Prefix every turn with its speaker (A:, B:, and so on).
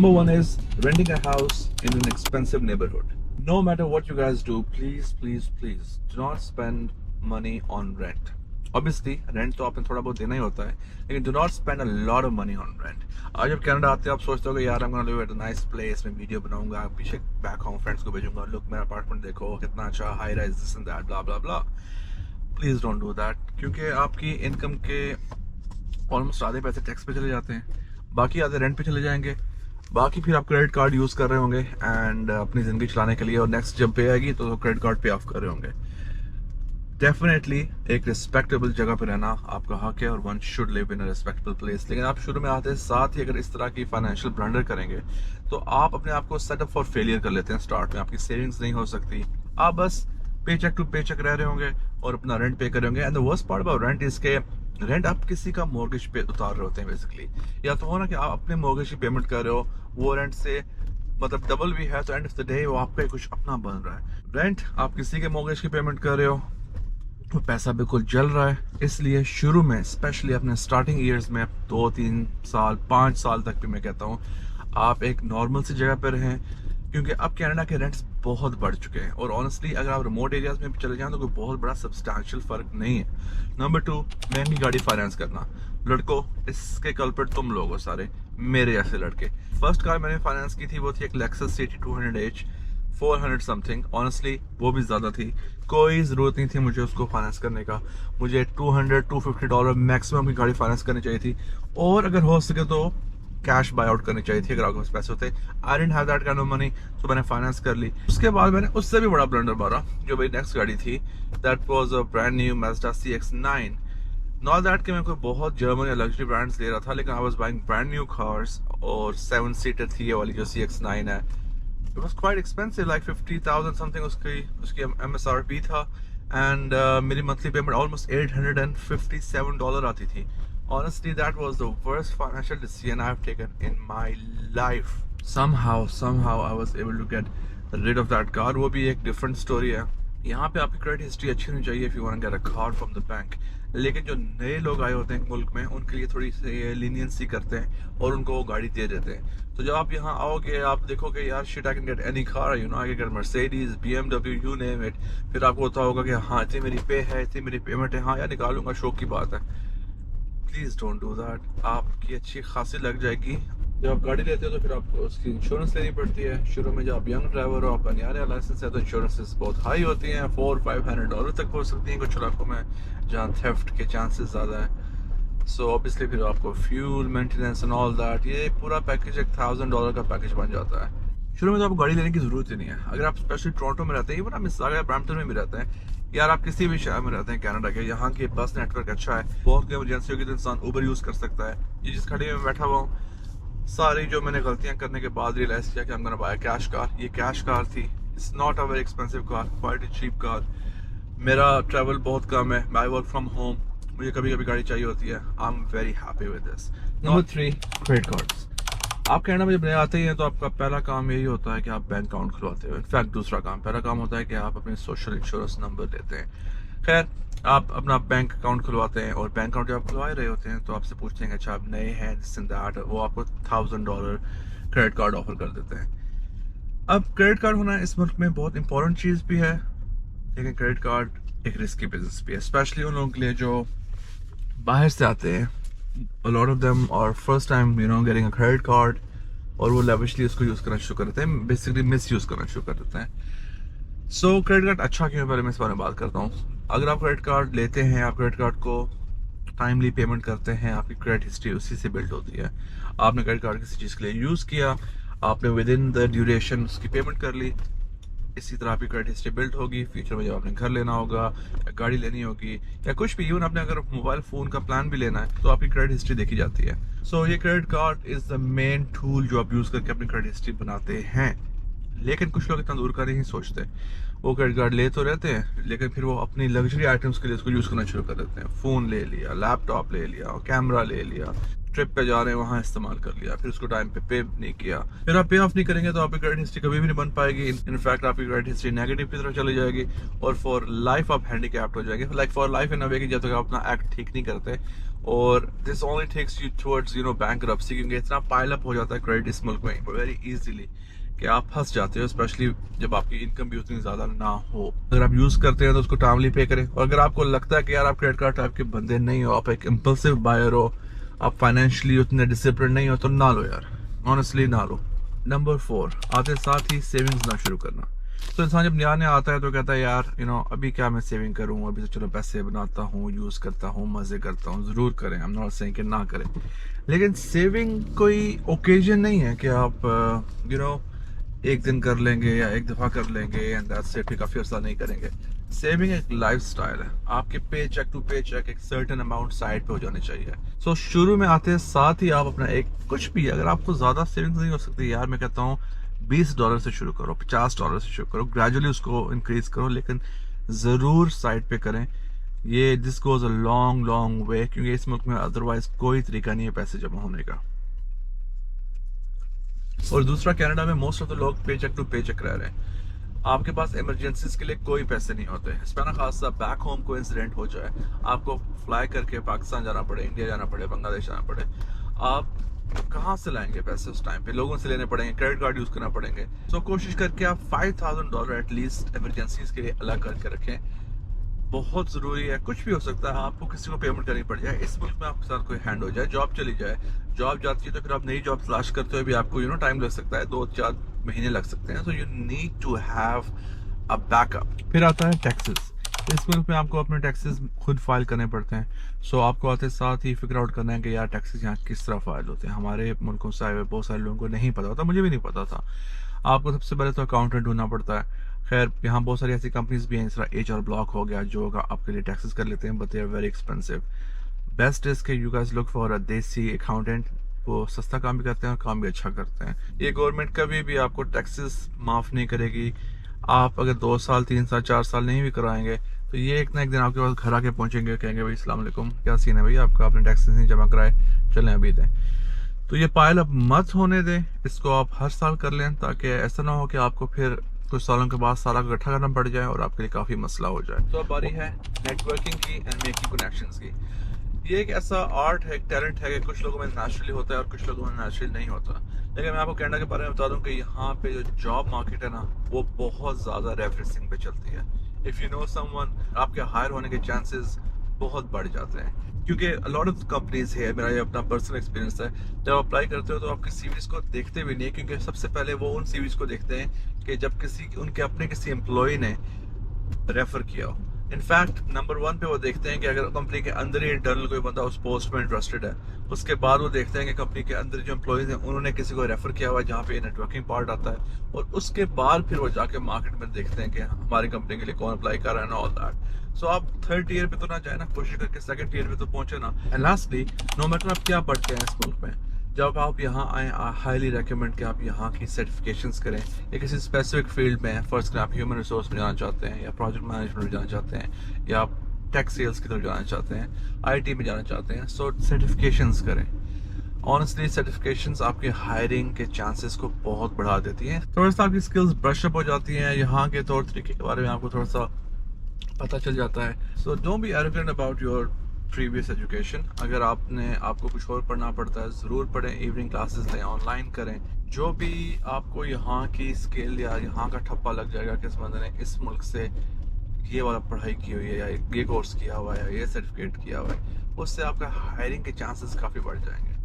A: Number one is renting a house in an expensive neighborhood. No matter what you guys do, please do not spend money on rent. Obviously rent तो आपने थोड़ा बहुत देना ही होता है, लेकिन do not spend a lot of money on rent. आज जब कनाडा आते हो आप सोचते हो कि यार I'm gonna live at a nice place, मैं वीडियो बनाऊंगा, पीछे बैक होम फ्रेंड्स को भेजूंगा, लुक मेरा अपार्टमेंट देखो कितना अच्छा, high rise, this and that, blah blah blah. Please don't do that, क्योंकि आपकी इनकम के ऑलमोस्ट आधे पैसे टैक्स पे चले जाते हैं, बाकी आधे रेंट पे चले जाएंगे, बाकी फिर आप क्रेडिट कार्ड यूज कर रहे होंगे एंड अपनी जिंदगी चलाने के लिए, और नेक्स्ट जब पे आएगी तो क्रेडिट कार्ड पे ऑफ कर रहे होंगे. डेफिनेटली एक रिस्पेक्टेबल जगह पे रहना आपका हक है और one should live in a respectable place. लेकिन आप शुरू में आते साथ ही अगर इस तरह की फाइनेंशियल ब्लंडर करेंगे तो आप अपने आप को सेटअप फॉर फेलियर कर लेते हैं. स्टार्ट में आपकी सेविंग्स नहीं हो सकती, आप बस पे चेक टू पे चेक रह रहे होंगे और अपना रेंट पे कर रहे होंगे. And the worst part about rent is के रेंट आप किसी का मॉर्गेज पे उतार रहे होते हैं बेसिकली. या तो हो ना कि आप अपने मॉर्गेज की पेमेंट कर रहे हो, वो रेंट से मतलब डबल भी है, तो एंड ऑफ द डे वो आपका कुछ अपना बन रहा है. रेंट आप किसी के मॉर्गेज की पेमेंट कर रहे हो, वो पैसा बिल्कुल जल रहा है. इसलिए शुरू में स्पेशली अपने स्टार्टिंग ईयर्स में 2-3 साल 5 साल तक भी मैं कहता हूँ आप एक नॉर्मल सी जगह पर रहें, क्योंकि अब कनाडा के रेंट्स बहुत बढ़ चुके हैं और ऑनेस्टली अगर आप रिमोट एरियाज में भी चले जाएं तो कोई बहुत बड़ा सब्सटैंशियल फर्क नहीं है. नंबर 2, महंगी गाड़ी फाइनेंस करना. लड़कों, इसके कल्प्रिट तुम लोग हो सारे, मेरे जैसे लड़के. फर्स्ट कार मैंने फाइनेंस की थी वो थी एक Lexus CT 200H 400 something. Honestly वो भी ज़्यादा थी, कोई ज़रूरत नहीं थी मुझे उसको फाइनेंस करने का. मुझे $200-250 मैक्सिमम की गाड़ी फाइनेंस करनी चाहिए थी, और अगर हो सके तो कैश बाय आउट करनी चाहिए थी अगर आपके पास पैसे होते. I didn't have that kind of money, तो मैंने फाइनेंस कर ली. उसके बाद मैंने उससे भी बड़ा ब्लंडर मारा. जो मेरी नेक्स्ट गाड़ी थी that was a brand new Mazda CX-9. Not that कि मैं कोई बहुत जर्मन या लग्जरी ब्रांड्स ले रहा था, लेकिन I was buying brand new cars, और 7 सीटर थी ये वाली जो CX-9 है. It was quite expensive, like 50,000 something उसकी MSRP था. एंड मेरी मंथली पेमेंट ऑलमोस्ट $857 आती थी. Honestly, that was the worst financial decision I've taken in my life. Somehow I was able to get rid of that car. वो भी एक different story है. यहाँ पे आपकी क्रेडिट हिस्ट्री अच्छी होनी चाहिए if you want to get a car from the bank. लेकिन जो नए लोग आए होते हैं मुल्क में, उनके लिए थोड़ी सी लीनियंसी करते हैं और उनको वो गाड़ी दे देते हैं. तो जब आप यहाँ आओगे आप देखोगे यार shit I can get any car, you know, I can get Mercedes, BMW, you name it. फिर आपको होता होगा कि हाँ इतनी मेरी पे है, इतनी मेरी पेमेंट है, हाँ यार निकालूंगा, शौक की बात है. Please don't do that. आपकी अच्छी खासी लग जाएगी. जब आप गाड़ी लेते हो तो फिर आपको उसकी इंश्योरेंस लेनी पड़ती है. शुरू में जब आप यंग ड्राइवर हो, आपका नया लाइसेंस है, तो इंश्योरेंसेस बहुत हाई होती हैं, $400-500 तक हो सकती हैं कुछ इलाकों में जहाँ थेफ्ट के चांसेस ज़्यादा हैं. सो ऑब्वियसली फिर आपको fuel maintenance and all that, ये पूरा पैकेज एक $1,000 का पैकेज बन जाता है. शुरू में तो आपको गाड़ी लेने की ज़रूरत ही नहीं है. अगर आप स्पेशली टोरंटो में रहते हैं, इवन आप मिसागा ब्रैम्पटन में भी रहते हैं, यार आप किसी भी शहर में रहते हैं कनाडा के, यहाँ के बस नेटवर्क अच्छा है. बहुत कोई इमरजेंसी होगी तो इंसान उबर यूज़ कर सकता है. ये जिस खड़े में बैठा हुआ हूँ, सारी जो मैंने गलतियाँ करने के बाद रियलाइज़ किया कि I'm gonna buy a cash car. ये कैश कार थी. It's not a very expensive car, quite a cheap car. मेरा ट्रैवल बहुत कम है, आई वर्क फ्रॉम होम, मुझे कभी कभी गाड़ी चाहिए होती है. I am very happy with this. Number 3, credit cards. आप कनाडा में जब नए आते हैं तो आपका पहला काम यही होता है कि आप बैंक अकाउंट खुलवाते हो. इनफैक्ट पहला काम होता है कि आप अपने सोशल इंश्योरेंस नंबर देते हैं. खैर, आप अपना बैंक अकाउंट खुलवाते हैं, और बैंक अकाउंट जब आप खुलवा रहे होते हैं तो आपसे पूछते हैं अच्छा आप नए हैं, दिस एंड दैट. वो आपको $1,000 क्रेडिट कार्ड ऑफर कर देते हैं. अब क्रेडिट कार्ड होना इस मुल्क में बहुत इंपॉर्टेंट चीज़ भी है, लेकिन क्रेडिट कार्ड एक रिस्की बिजनेस भी है, स्पेशली उन लोगों के लिए जो बाहर से आते हैं. A lot of them are first time, you know, getting a credit card, और वो लेविशली उसको यूज़ करना शुरू कर देते हैं, बेसिकली मिस यूज़ करना शुरू कर देते हैं. सो क्रेडिट कार्ड अच्छा क्यों है, पहले मैं इस बारे में बात करता हूँ. अगर आप क्रेडिट कार्ड लेते हैं, आप क्रेडिट कार्ड को टाइमली पेमेंट करते हैं, आपकी क्रेडिट हिस्ट्री उसी से बिल्ड होती है. आपने क्रेडिट कार्ड किसी चीज़ के लिए यूज़ किया, आपने विद इन द ड्यूरेशन उसकी पेमेंट कर ली, इसी तरह आपकी क्रेडिट हिस्ट्री बिल्ड होगी. फ्यूचर में जब आपने घर लेना होगा या गाड़ी लेनी होगी या कुछ भी, इवन आपने अगर मोबाइल फ़ोन का प्लान भी लेना है तो आपकी क्रेडिट हिस्ट्री देखी जाती है. सो ये credit card is the main tool जो आप यूज़ करके अपनी क्रेडिट हिस्ट्री बनाते हैं. लेकिन कुछ लोग इतना दूर का नहीं सोचते. वो क्रेडिट कार्ड ले तो रहते हैं, लेकिन फिर वो अपनी लग्जरी आइटम्स के लिए उसको यूज़ करना शुरू कर देते हैं. फ़ोन ले लिया, लैपटॉप ले लिया, कैमरा ले लिया. ट्रिप पे जा रहे हैं वहाँ इस्तेमाल कर लिया, फिर उसको टाइम पे नहीं किया, फिर आप पे ऑफ नहीं करेंगे तो आपकी क्रेडिट हिस्ट्री कभी भी नहीं बन पाएगी। इनफैक्ट आपकी क्रेडिट हिस्ट्री नेगेटिव की तरफ चली जाएगी और फॉर लाइफ आप हैंडीकैप्ड हो जाएंगे, लाइक फॉर लाइफ इन अ वे कि जब तक आप अपना एक्ट ठीक नहीं करते। और this only takes you towards bankruptcy, क्योंकि इतना पाइल अप हो जाता है क्रेडिट इस मुल्क में वेरी इजीली कि आप फंस जाते हो, स्पेशली जब आपकी इनकम भी उतनी ज्यादा ना हो। अगर आप यूज करते हैं तो उसको टाइमली पे करें, और अगर आपको लगता है कि यार आप क्रेडिट कार्ड टाइप के बंदे नहीं हो, आप एक इम्पल्सिव बायर हो, आप फाइनेंशियली उतने डिसिप्लिन नहीं हो, तो ना लो यार, ऑनेस्टली ना लो। नंबर 4, आते साथ ही सेविंग्स ना शुरू करना। तो इंसान जब नया नया आता है तो कहता है यार अभी क्या मैं सेविंग करूं, अभी तो चलो पैसे बनाता हूं, यूज करता हूं, मजे करता हूं। जरूर करें, आई एम नॉट सेइंग कि ना करें, लेकिन सेविंग कोई ओकेजन नहीं है कि आप एक दिन कर लेंगे या एक दफा कर लेंगे एंड दैट्स इट, काफी अर्सा नहीं करेंगे। सेविंग एक लाइफस्टाइल है, आपके पे चेक टू पे चेक एक सर्टेन अमाउंट साइड पे हो जानी चाहिए। सो शुरू में आते साथ ही आप अपना एक कुछ भी, अगर आपको ज्यादा सेविंग्स नहीं हो सकती यार, मैं कहता हूँ $20 से शुरू करो, $50 से शुरू करो, ग्रेजुअली उसको इंक्रीज करो, लेकिन जरूर साइड पे करें। ये this goes a long long way, क्योंकि इस मुल्क में अदरवाइज कोई तरीका नहीं है पैसे जमा होने का। और दूसरा, कनाडा में मोस्ट ऑफ द लोग पे चेक टू पे चेक रह रहे हैं, आपके पास इमरजेंसीज के लिए कोई पैसे नहीं होते। स्पेना खासा बैक होम को इंसिडेंट हो जाए, आपको फ्लाई करके पाकिस्तान जाना पड़े, इंडिया जाना पड़े, बांग्लादेश जाना पड़े, आप कहाँ से लाएंगे पैसे उस टाइम पे? लोगों से लेने पड़ेंगे, क्रेडिट कार्ड यूज करना पड़ेंगे। तो कोशिश करके आप $5,000 एटलीस्ट इमरजेंसीज के लिए अलग करके रखें, बहुत जरूरी है। कुछ भी हो सकता है, आपको किसी को पेमेंट करनी पड़ जाए, इस मुल्क में आपके साथ कोई हैंड हो जाए, जॉब चली जाए, जॉब जाती है तो फिर आप नई जॉब तलाश करते हुए भी आपको टाइम लग सकता है, 2-4 महीने लग सकते हैं। So you need to have a backup. फिर आता है टैक्सेस। इस मुल्क में आपको अपने टैक्सेस खुद फाइल करने पड़ते हैं। सो आपको आते साथ ही फिगर आउट करना है कि यार टैक्सेस यहाँ किस तरह फाइल होते हैं। हमारे मुल्कों से आए हुए बहुत सारे लोगों को नहीं पता होता, मुझे भी नहीं पता था। आपको सबसे पहले तो अकाउंटेंट ढूंढना पड़ता है। खैर यहाँ बहुत सारी ऐसी कंपनीज भी हैं, जिस तरह HR ब्लॉक हो गया, जो आपके लिए टैक्सेस कर लेते हैं, but they are very expensive. Best is के you guys look for a desi accountant, वो सस्ता काम भी करते हैं और काम भी अच्छा करते हैं। ये गवर्नमेंट कभी भी आपको टैक्सेस माफ नहीं करेगी। आप अगर 2 साल 3 साल 4 साल नहीं भी कराएंगे तो ये एक ना एक दिन आपके पास घर आके पहुंचेंगे, कहेंगे भाई अस्सलाम वालेकुम, क्या सीन है भाई आपका, आपने टैक्सेस नहीं जमा कराए, चलें अभी दें। तो ये पायल अप मत होने दें, इसको आप हर साल कर लें, ताकि ऐसा ना हो कि आपको फिर कुछ सालों के बाद सारा इकट्ठा करना पड़ जाए और आपके लिए काफी मसला हो जाए। तो अब बारी है नेटवर्किंग की एंड मेकिंग कनेक्शंस की। ये एक ऐसा आर्ट है, एक टैलेंट है कि कुछ लोगों में नेचुरली होता है और कुछ लोगों में नेचुरली नहीं होता। लेकिन मैं आपको कनाडा के बारे में बता दूं कि यहाँ पे जो जॉब मार्केट है ना, वो बहुत ज्यादा रेफरेंसिंग पे चलती है। इफ यू नो समवन, आपके हायर होने के चांसेस बहुत बढ़ जाते हैं, क्योंकि लॉट ऑफ कंपनीज है, मेरा ये अपना पर्सनल एक्सपीरियंस है, जब अप्लाई करते हो तो आपके सीवीज को देखते भी नहीं, क्योंकि सबसे पहले वो उन सीवीज को देखते हैं कि जब उनके अपने किसी एम्प्लॉय ने रेफर किया हो। इनफैक्ट नंबर 1 पे वो देखते हैं कि अगर कंपनी के अंदर ही इंटरनल कोई बंदा उस पोस्ट में इंटरेस्टेड है। उसके बाद वो देखते हैं कि कंपनी के अंदर जो एम्प्लॉयज हैं उन्होंने किसी को रेफर किया हुआ है, जहाँ पे ये नेटवर्किंग पार्ट आता है। और उसके बाद फिर वो जाके मार्केट में देखते हैं कि हमारी कंपनी के लिए कौन अप्लाई कर रहा है ना, ऑल दैट। सो आप 3rd ईयर पे तो ना जाए ना, कोशिश करके 2nd ईयर पे तो पहुंचे ना। एंड लास्टली, नो मैटर आप क्या पढ़ते हैं इस मुल्क में, जब आप यहाँ आए, आई हाईली रिकमेंड कि आप यहाँ की सर्टिफिकेशंस करें या किसी स्पेसिफिक फील्ड में। फर्स्ट आप ह्यूमन रिसोर्स में जाना चाहते हैं, या प्रोजेक्ट मैनेजमेंट में जाना चाहते हैं, या आप टेक सेल्स की तरफ जाना चाहते हैं, IT में जाना चाहते हैं, सो सर्टिफिकेशंस करें। ऑनेस्टली सर्टिफिकेशंस आपके हायरिंग के चांसेस को बहुत बढ़ा देती हैं। थोड़ा सा आपकी स्किल्स ब्रश अप हो जाती हैं, यहाँ के तौर तरीके के बारे में आपको थोड़ा सा पता चल जाता है। So don't be arrogant about your previous education. अगर आपको कुछ और पढ़ना पड़ता है, ज़रूर पढ़ें, इवनिंग क्लासेस लें, ऑनलाइन करें। जो भी आपको यहाँ की स्किल या यहाँ का ठप्पा लग जाएगा कि इस बंदे ने इस मुल्क से ये वाला पढ़ाई की हुई है, या ये कोर्स किया हुआ है, या ये सर्टिफिकेट किया हुआ है, उससे आपका हायरिंग के चांसेस काफ़ी बढ़ जाएंगे।